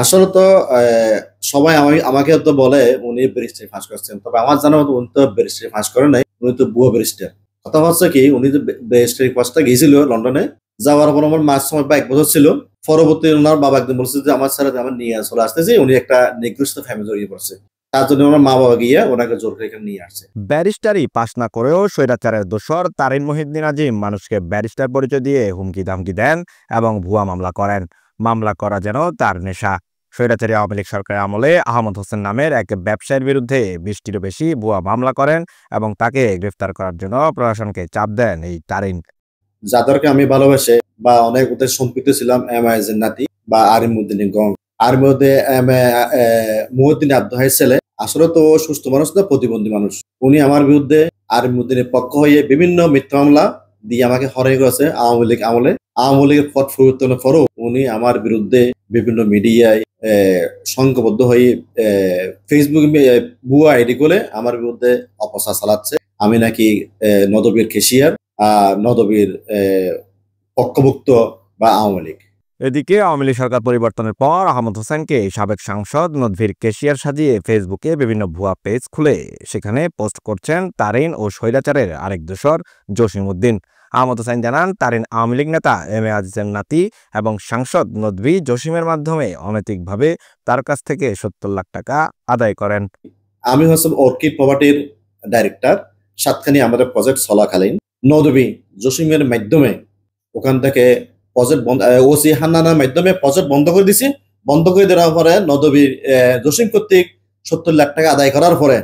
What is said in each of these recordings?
আসলে তো সবাই আমাকে তো বলে উনি ব্যারিস্টারি ফাঁস করছেন। তবে আমার জানা মতো উনি তো ব্যারিস্টারি ফাঁস করেন নাই। উনি তো ভুয়া ব্যারিস্টার। কথা হচ্ছে কি উনি যে ব্যারিস্টারি কোর্সটা গিয়েছিল লন্ডনে। যাওয়ার পর আমার মাঝ সময় বা ১ বছর ছিল। পরবর্তী উনার বাবা একদিন বলছে যে আমার ছেলে আমার নিয়ে চলে আসতেছি। উনি একটা নিকৃষ্ট ফ্যামিলি জড়িয়ে পড়ছে। তার জন্য আমার মা-বাবা গিয়ে ওনাকে জোর করে এখানে নিয়ে আসছে। ব্যারিস্টারি পাশ না করেও স্বৈরাচারের দোসর তারিন মুহিউদ্দিন আজিম মানুষকে ব্যারিস্টার পরিচয় দিয়ে হুমকি-ধামকি দেন এবং ভুয়া মামলা করেন। মামলা করা যেন তার নেশা। স্বৈরাচারী আওয়ামী লীগ সরকারের আমলে আহমদ হোসেন নামের এক ব্যবসায়ীর বিরুদ্ধে ২০টিরও বেশি ভুয়া মামলা করেন এবং তাকে গ্রেফতার করার জন্য প্রশাসনকে চাপ দেন এই তারিন। যাদেরকে আমি ভালোবাসে বা অনেক ওদের সম্পৃক্ত ছিলাম এর নাতি বা আরিমুদ্দিন গং। আর মধ্যে মুহিউদ্দিন আব্দুল ছেলে আসলে তো ও সুস্থ মানুষ না, প্রতিবন্ধী মানুষ। উনি আমার বিরুদ্ধে আরিমুদ্দিনের পক্ষ হয়ে বিভিন্ন মিথ্যা মামলা দিয়ে আমাকে হরাই করেছে আওয়ামী লীগ আমলে। আওয়ামী লীগের পথ পরিবর্তনের পরও উনি আমার বিরুদ্ধে বিভিন্ন মিডিয়ায় সংঘবদ্ধ হয়ে ফেসবুক ভুয়া আইডি করে আমার বিরুদ্ধে অপপ্রচার চালাচ্ছে। আমি নাকি নদবীর কেশিয়ার নদবীর পক্ষভুক্ত বা আওয়ামী লীগ। এদিকে আওয়ামী লীগ সরকার পরিবর্তনের পর আহমদ হোসেনকে সাবেক সাংসদ নদভীর কেশিয়ার সাজিয়ে ফেসবুকে বিভিন্ন ভুয়া পেজ খুলে সেখানে পোস্ট করছেন তারিন ও স্বৈরাচারের আরেক দোসর জসিম উদ্দিন। আহমদ হোসেন জানান, তারিন আওয়ামী লীগ নেতা আজিজের নাতি এবং সাংসদ নদভী জসিমের মাধ্যমে অনৈতিকভাবে তার কাছ থেকে ৭০ লাখ টাকা আদায় করেন। আমি হচ্ছে অর্কিড প্রপার্টির ডাইরেক্টর। সাতখানি আমাদের প্রজেক্ট চলাকালীন নদবী জসিমের মাধ্যমে ওখান থেকে প্রজেক্ট বন্ধ, ওসি হান্নানের মাধ্যমে প্রজেক্ট বন্ধ করে দিছি। বন্ধ করে দেওয়ার পরে নদবীর জসিম কর্তৃক ৭০ লাখ টাকা আদায় করার পরে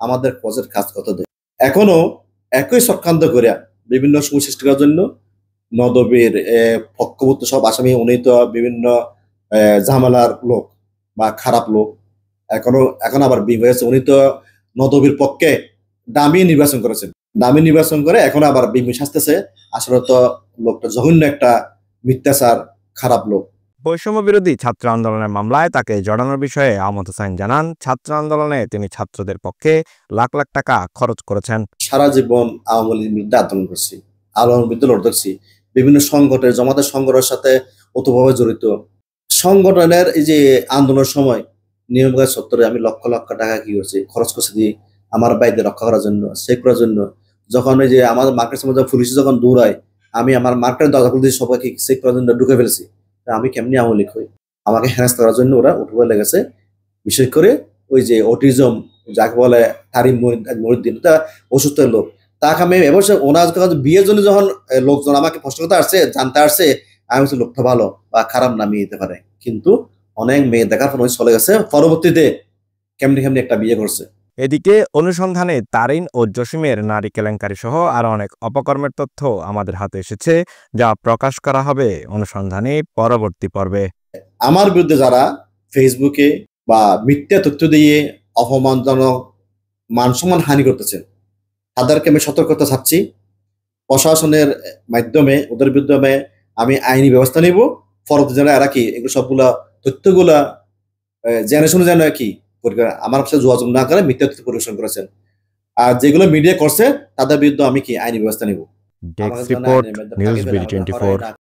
আমাদের প্রজেক্ট কাজ করতে দেয়। এখনো একই চক্রান্ত করে বিভিন্ন সমস্যা সৃষ্টি করার জন্য নদবীর পক্ষভুক্ত সব আসামি, উনি তো বিভিন্ন ঝামেলার লোক বা খারাপ লোক। এখন আবার হয়েছে উনি তো নদবীর পক্ষে দামি নির্বাচন করেছেন। দামি নির্বাচন করে এখন আবার বিমি সাজতেছে। আসলে তো লোকটা জঘন্য একটা মিথ্যাচার, খারাপ লোক। বৈষম্য বিরোধী ছাত্র আন্দোলনের মামলায় তাকে জড়ানোর বিষয়ে আহমদ হোসেন জানান, ছাত্র আন্দোলনে তিনি ছাত্রদের পক্ষে লাখ লাখ টাকা খরচ করেছেন। সারা জীবন আওয়ামী লীগের বিরুদ্ধে আন্দোলন করছি, আওয়ামী বিরুদ্ধে লড় করছি। বিভিন্ন সংগঠনের জামাতের সংগঠনের সাথে ওতভাবে জড়িত। সংগঠনের এই যে আন্দোলনের সময় নিয়মকাজ সত্তরে আমি লক্ষ লক্ষ টাকা কি করছি খরচ করছি দিয়ে আমার বাইরে রক্ষা করার জন্য, সেভ করার জন্য। যখন ওই যে আমাদের মার্কেট সময় পুলিশ যখন দৌড়ায়, আমি আমার মার্কেটের দরজা খুলে দিয়ে সবাইকে সেভ করার জন্য ঢুকে ফেলছি। আমি কেমনি আওয়ামী লীগ হই? আমাকে হেনস্থা করার জন্য ওরা উঠে লেগেছে। বিশেষ করে ওই যে অটিজম যাকে বলে তারিম মহিউদ্দিন, তা অসুস্থ লোক। তাকে আমি এবছর ওনার বিয়ের জন্য যখন লোকজন আমাকে প্রশ্ন করতে আসছে, জানতে আসছে, আমি বলছি লোকটা ভালো বা খারাপ নামিয়ে দিতে পারে। কিন্তু অনেক মেয়ে দেখার পর চলে গেছে। পরবর্তীতে কেমনি কেমনি একটা বিয়ে করছে। এদিকে অনুসন্ধানে তারিন ও জসিমের নারী কেলেঙ্কারি সহ আরো অনেক অপকর্মের তথ্য আমাদের হাতে এসেছে, যা প্রকাশ করা হবে অনুসন্ধানে পরবর্তী পর্বে। আমার বিরুদ্ধে যারা ফেসবুকে বা মিথ্যা তথ্য দিয়ে অপমানজনক মান-সম্মান হানি করতেছেন, তাদেরকে আমি সতর্কতা চাচ্ছি। প্রশাসনের মাধ্যমে ওদের বিরুদ্ধে আমি আইনি ব্যবস্থা নিব। পরবর্তী যেন এরা কি এগুলো সবগুলা তথ্যগুলা জেনে শুনে যেন কি আমার সাথে যোগাযোগ না করে মিথ্যা তথ্য পরিবেশন করেছেন। আর যেগুলো মিডিয়া করছে তাদের বিরুদ্ধে আমি কি আইনি ব্যবস্থা নিব। ডেস্ক আমাকে যেন রিপোর্ট, আইনের মাধ্যমে নিউজ আগে ফেলে বিডি হরাই 24। না।